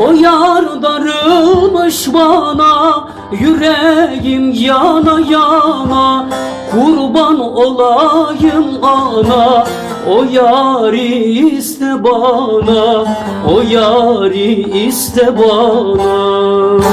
O yar darılmış bana, yüreğim yana yana. Kurban olayım ana, o yari iste bana, o yari iste bana.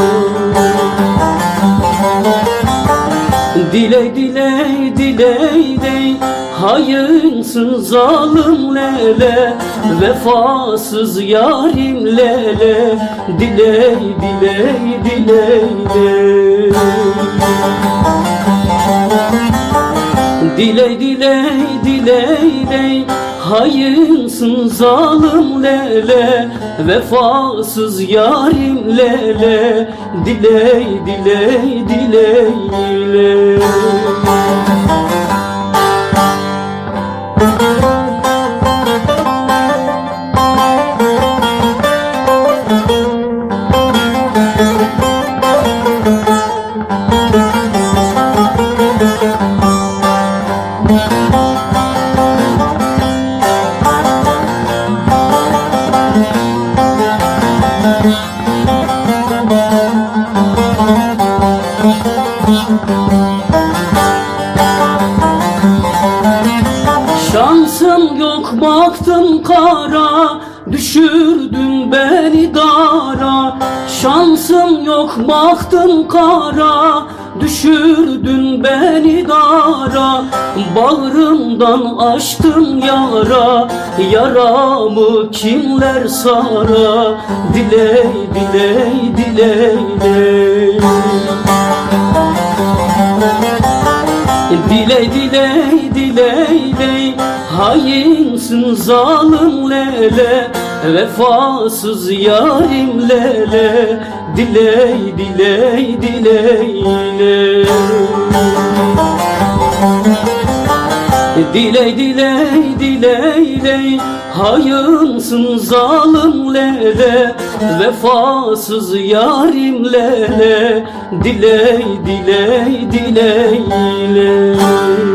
Diley diley diley dey, hayınsın zalim lele, vefasız yarim lele. Diley diley diley dey. Diley diley diley dey, hayınsın zalim lele, vefasız yarim lele. Diley diley diley diley. Şansım yok baktım kara, düşürdün beni dara. Şansım yok baktım kara, düşürdün beni dara. Bağrımdan açtın yara, yaramı kimler sara. Diley diley diley diley. Diley diley diley dey, hayinsin zalim lele, vefasız yarim lele. Diley diley diley diley. Diley diley diley dey, hayınsın zalim lele, vefasız yarim lele. Diley diley diley diley.